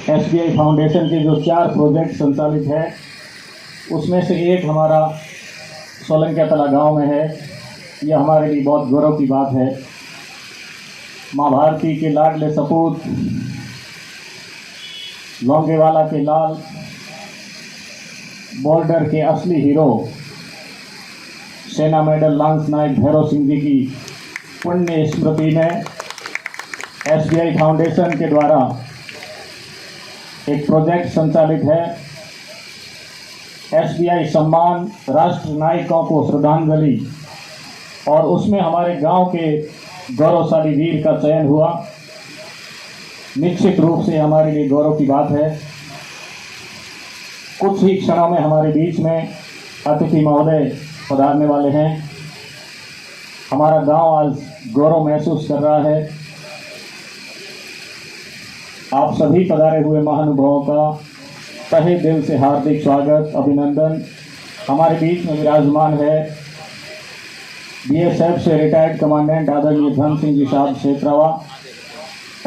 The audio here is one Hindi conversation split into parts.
एसबीआई फाउंडेशन के जो 4 प्रोजेक्ट संचालित है उसमें से एक हमारा सोलंकिया तला गांव में है। यह हमारे लिए बहुत गौरव की बात है। माँ भारती के लाडले सपूत, लौंगेवाला के लाल, बॉर्डर के असली हीरो सेना मेडल लांस नायक भैरव सिंह जी की पुण्य स्मृति में एसबीआई फाउंडेशन के द्वारा एक प्रोजेक्ट संचालित है। एसबीआई सम्मान राष्ट्र नायकों को श्रद्धांजलि, और उसमें हमारे गांव के गौरवशाली वीर का चयन हुआ। निश्चित रूप से हमारे लिए गौरव की बात है। कुछ ही क्षणों में हमारे बीच में अतिथि महोदय पधारने वाले हैं। हमारा गांव आज गौरव महसूस कर रहा है। आप सभी पधारे हुए महानुभावों का तहे दिल से हार्दिक स्वागत, अभिनंदन। हमारे बीच में विराजमान है बीएसएफ से रिटायर्ड कमांडेंट आदरणीय धन सिंह जी साहब क्षेत्रवा,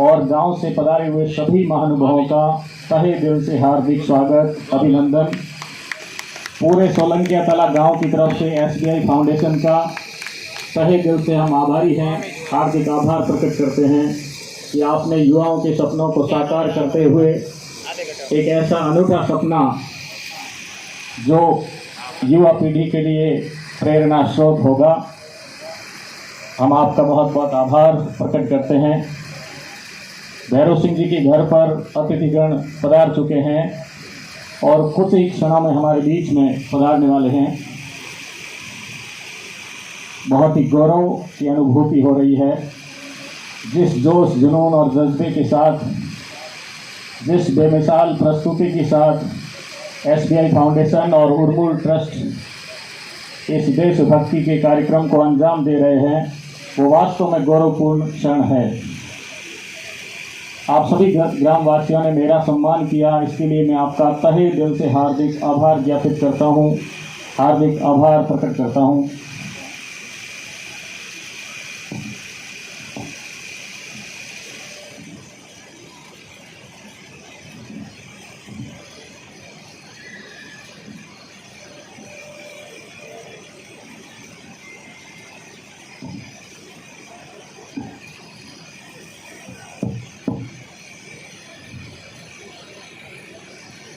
और गांव से पधारे हुए सभी महानुभावों का तहे दिल से हार्दिक स्वागत, अभिनंदन। पूरे सोलंकिया तला गांव की तरफ से एसबीआई फाउंडेशन का तहे दिल से हम आभारी हैं, हार्दिक आभार प्रकट करते हैं कि आपने युवाओं के सपनों को साकार करते हुए एक ऐसा अनूठा सपना जो युवा पीढ़ी के लिए प्रेरणा स्रोत होगा। हम आपका बहुत बहुत आभार प्रकट करते हैं। भैरव सिंह जी के घर पर अतिथिगण पधार चुके हैं और कुछ ही क्षणों में हमारे बीच में पधारने वाले हैं। बहुत ही गौरव की अनुभूति हो रही है। जिस जोश, जुनून और जज्बे के साथ, जिस बेमिसाल प्रस्तुति के साथ एसबीआई फाउंडेशन और उर्मुल ट्रस्ट इस देशभक्ति के कार्यक्रम को अंजाम दे रहे हैं, वो वास्तव में गौरवपूर्ण क्षण है। आप सभी ग्रामवासियों ने मेरा सम्मान किया, इसके लिए मैं आपका तहे दिल से हार्दिक आभार ज्ञापित करता हूँ, हार्दिक आभार प्रकट करता हूँ।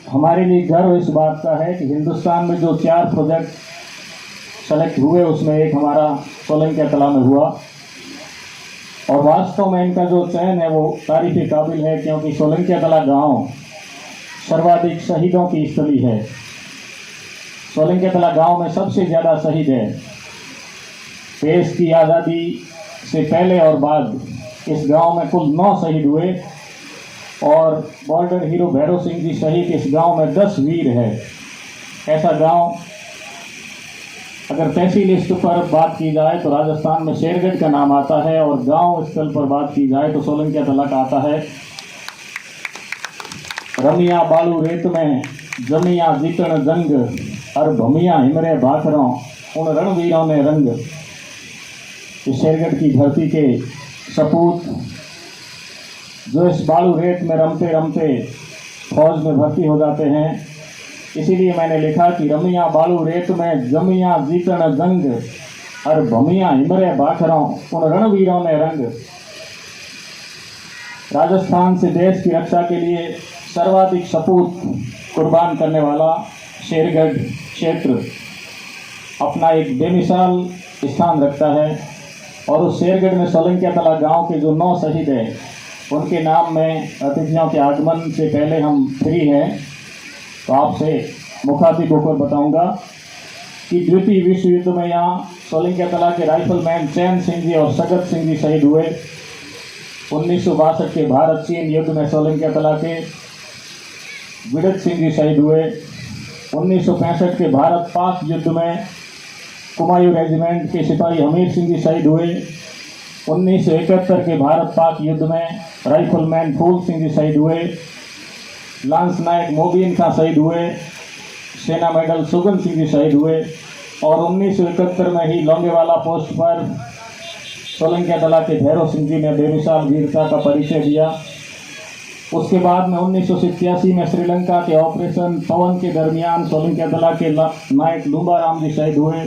हमारे लिए गर्व इस बात का है कि हिंदुस्तान में जो 4 प्रोजेक्ट सेलेक्ट हुए उसमें एक हमारा सोलंकिया तला में हुआ, और वास्तव में इनका जो चयन है वो तारीफ के काबिल है, क्योंकि सोलंकिया तला गांव सर्वाधिक शहीदों की स्थली है। सोलंकिया तला गांव में सबसे ज़्यादा शहीद है। देश की आज़ादी से पहले और बाद इस गांव में कुल 9 शहीद हुए, और बॉर्डर हीरो भैरव सिंह जी सहित इस गांव में 10 वीर है। ऐसा गांव अगर तहसील लिस्ट पर बात की जाए तो राजस्थान में शेरगढ़ का नाम आता है, और गांव स्थल पर बात की जाए तो सोलंकिया तला का आता है। रमिया बालू रेत में जमिया जीतण जंग, और भमिया हिमरे भाखरों उन रणवीरों ने रंग। इस शेरगढ़ की धरती के सपूत जो इस बालू रेत में रमते रमते फौज में भर्ती हो जाते हैं, इसीलिए मैंने लिखा कि रमिया बालू रेत में जमिया जीतण जंग, और भमिया हिमरे भाखरों उन रणवीरों ने रंग। राजस्थान से देश की रक्षा के लिए सर्वाधिक सपूत कुर्बान करने वाला शेरगढ़ क्षेत्र अपना एक बेमिसाल स्थान रखता है, और उस शेरगढ़ में सोलंकिया तला गांव के जो 9 शहीद हैं उनके नाम में अतिथियों के आगमन से पहले हम फ्री हैं तो आपसे मुखातिब होकर बताऊंगा कि द्वितीय विश्व युद्ध में यहाँ सोलंकिया तला के राइफलमैन चैन सिंह जी और सगत सिंह जी शहीद हुए। 1962 के भारत चीन युद्ध में सोलंकिया तला के विड़त सिंह जी शहीद हुए। 1965 के भारत पाक युद्ध में कुमायूं रेजिमेंट के सिपाही हमीर सिंह जी शहीद हुए। 1971 के भारत पाक युद्ध में राइफलमैन फूल सिंह जी शहीद हुए। लांस नायक मोबीन खां शहीद हुए। सेना मेडल सुगन सिंह जी शहीद हुए। और 1971 में ही लौंगेवाला पोस्ट पर सोलंकिया तला के भैरव सिंह जी ने बेमिसाल वीरता का परिचय दिया। उसके बाद में 1987 में श्रीलंका के ऑपरेशन पवन के दरमियान सोलंकी दला के नायक लूंबा राम जी शहीद हुए,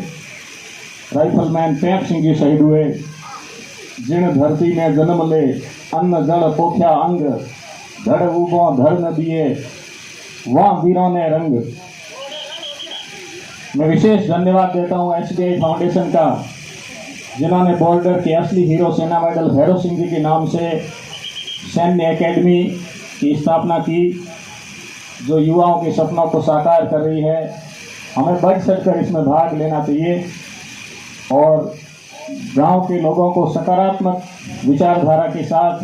राइफलमैन पेप सिंह जी शहीद हुए। जिन धरती में जन्म ले अन्न जड़ पोख्या अंग, धड़ उबो धर न दिए वहाँ वीरों ने रंग। मैं विशेष धन्यवाद देता हूँ SBI फाउंडेशन का, जिन्होंने बॉर्डर के असली हीरो सेना मेडल भैरव सिंह जी के नाम से सैन्य एकेडमी की स्थापना की, जो युवाओं के सपनों को साकार कर रही है। हमें बढ़ चढ़कर इसमें भाग लेना चाहिए और गांव के लोगों को सकारात्मक विचारधारा के साथ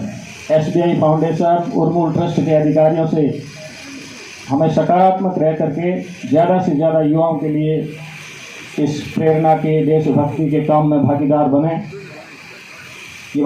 SBI फाउंडेशन उर्मूल ट्रस्ट के अधिकारियों से हमें सकारात्मक रह करके ज़्यादा से ज़्यादा युवाओं के लिए इस प्रेरणा के देशभक्ति के काम में भागीदार बने। ये